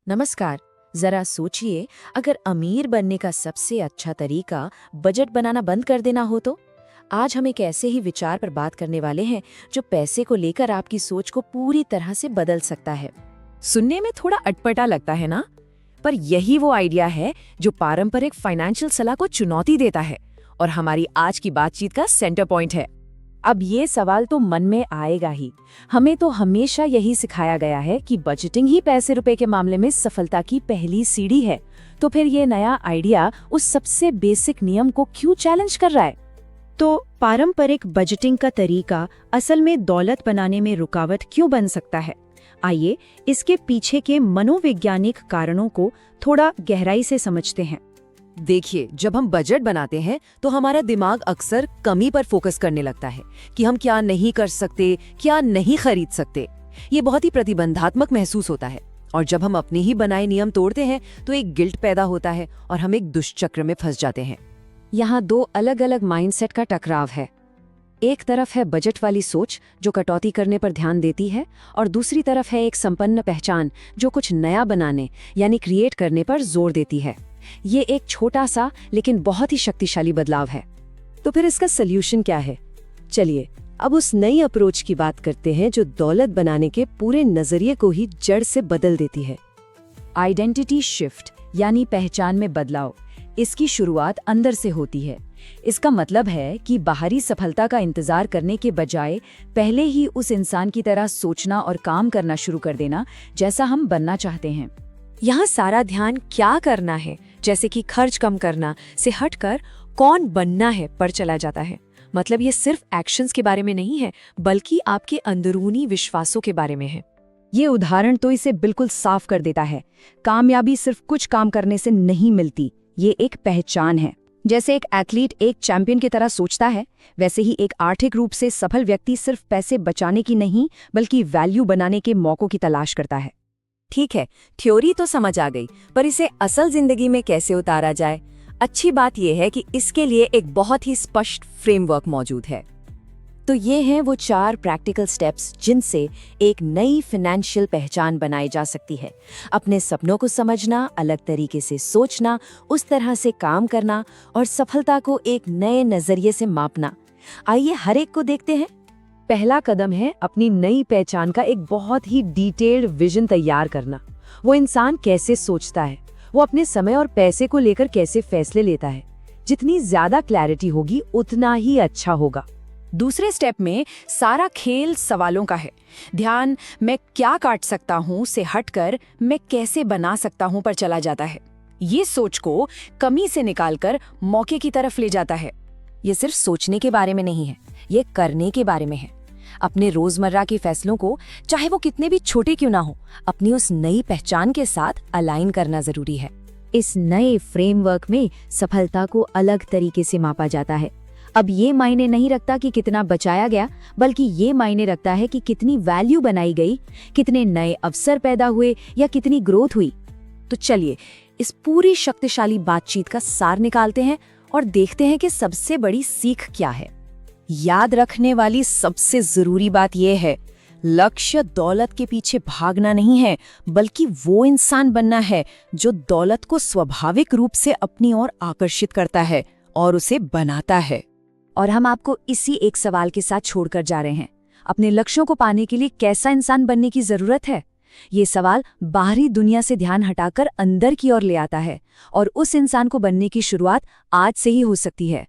नमस्कार। जरा सोचिए, अगर अमीर बनने का सबसे अच्छा तरीका बजट बनाना बंद कर देना हो तो। आज हम एक ऐसे ही विचार पर बात करने वाले हैं जो पैसे को लेकर आपकी सोच को पूरी तरह से बदल सकता है। सुनने में थोड़ा अटपटा लगता है ना, पर यही वो आइडिया है जो पारंपरिक फाइनेंशियल सलाह को चुनौती देता है और हमारी आज की बातचीत का सेंटर पॉइंट है। अब ये सवाल तो मन में आएगा ही। हमें तो हमेशा यही सिखाया गया है कि बजटिंग ही पैसे रुपए के मामले में सफलता की पहली सीढ़ी है। तो फिर ये नया आइडिया उस सबसे बेसिक नियम को क्यों चैलेंज कर रहा है? तो पारंपरिक बजटिंग का तरीका असल में दौलत बनाने में रुकावट क्यों बन सकता है? आइए इसके पीछे के मनोवैज्ञानिक कारणों को थोड़ा गहराई से समझते हैं। देखिए, जब हम बजट बनाते हैं तो हमारा दिमाग अक्सर कमी पर फोकस करने लगता है कि हम क्या नहीं कर सकते, क्या नहीं खरीद सकते। ये बहुत ही प्रतिबंधात्मक महसूस होता है और जब हम अपने ही बनाए नियम तोड़ते हैं तो एक गिल्ट पैदा होता है और हम एक दुष्चक्र में फंस जाते हैं। यहाँ दो अलग अलग माइंडसेट का टकराव है। एक तरफ है बजट वाली सोच जो कटौती करने पर ध्यान देती है, और दूसरी तरफ है एक संपन्न पहचान जो कुछ नया बनाने यानी क्रिएट करने पर जोर देती है। ये एक छोटा सा लेकिन बहुत ही शक्तिशाली बदलाव है। तो फिर इसका सल्यूशन क्या है? चलिए अब उस नई अप्रोच की बात करते हैं जो दौलत बनाने के पूरे नजरिए को ही जड़ से बदल देती है। आइडेंटिटी शिफ्ट यानी पहचान में बदलाव। इसकी शुरुआत अंदर से होती है। इसका मतलब है कि बाहरी सफलता का इंतजार करने के बजाय पहले ही उस इंसान की तरह सोचना और काम करना शुरू कर देना जैसा हम बनना चाहते हैं। यहाँ सारा ध्यान क्या करना है, जैसे कि खर्च कम करना, से हटकर कौन बनना है पर चला जाता है। मतलब ये सिर्फ एक्शंस के बारे में नहीं है, बल्कि आपके अंदरूनी विश्वासों के बारे में है। ये उदाहरण तो इसे बिल्कुल साफ कर देता है। कामयाबी सिर्फ कुछ काम करने से नहीं मिलती, ये एक पहचान है। जैसे एक एथलीट एक चैंपियन की तरह सोचता है, वैसे ही एक आर्थिक रूप से सफल व्यक्ति सिर्फ पैसे बचाने की नहीं बल्कि वैल्यू बनाने के मौकों की तलाश करता है। ठीक है, थ्योरी तो समझ आ गई, पर इसे असल जिंदगी में कैसे उतारा जाए? अच्छी बात यह है कि इसके लिए एक बहुत ही स्पष्ट फ्रेमवर्क मौजूद है। तो ये हैं वो 4 प्रैक्टिकल स्टेप्स जिनसे एक नई फाइनेंशियल पहचान बनाई जा सकती है। अपने सपनों को समझना, अलग तरीके से सोचना, उस तरह से काम करना और सफलता को एक नए नजरिए से मापना। आइए हर एक को देखते हैं। पहला कदम है अपनी नई पहचान का एक बहुत ही डिटेल्ड विजन तैयार करना। वो इंसान कैसे सोचता है, वो अपने समय और पैसे को लेकर कैसे फैसले लेता है। जितनी ज्यादा क्लैरिटी होगी उतना ही अच्छा होगा। दूसरे स्टेप में सारा खेल सवालों का है। ध्यान मैं क्या काट सकता हूँ से हटकर मैं कैसे बना सकता हूँ पर चला जाता है। ये सोच को कमी से निकालकर मौके की तरफ ले जाता है। ये सिर्फ सोचने के बारे में नहीं है, ये करने के बारे में है। अपने रोजमर्रा के फैसलों को, चाहे वो कितने भी छोटे क्यों ना हो, अपनी उस नई पहचान के साथ अलाइन करना जरूरी है। इस नए फ्रेमवर्क में सफलता को अलग तरीके से मापा जाता है। अब ये मायने नहीं रखता कि कितना बचाया गया, बल्कि ये मायने रखता है कि कितनी वैल्यू बनाई गई, कितने नए अवसर पैदा हुए या कितनी ग्रोथ हुई। तो चलिए इस पूरी शक्तिशाली बातचीत का सार निकालते हैं और देखते हैं कि सबसे बड़ी सीख क्या है। याद रखने वाली सबसे जरूरी बात यह है, लक्ष्य दौलत के पीछे भागना नहीं है, बल्कि वो इंसान बनना है जो दौलत को स्वाभाविक रूप से अपनी ओर आकर्षित करता है और उसे बनाता है। और हम आपको इसी एक सवाल के साथ छोड़कर जा रहे हैं। अपने लक्ष्यों को पाने के लिए कैसा इंसान बनने की जरूरत है? ये सवाल बाहरी दुनिया से ध्यान हटाकर अंदर की ओर ले आता है और उस इंसान को बनने की शुरुआत आज से ही हो सकती है।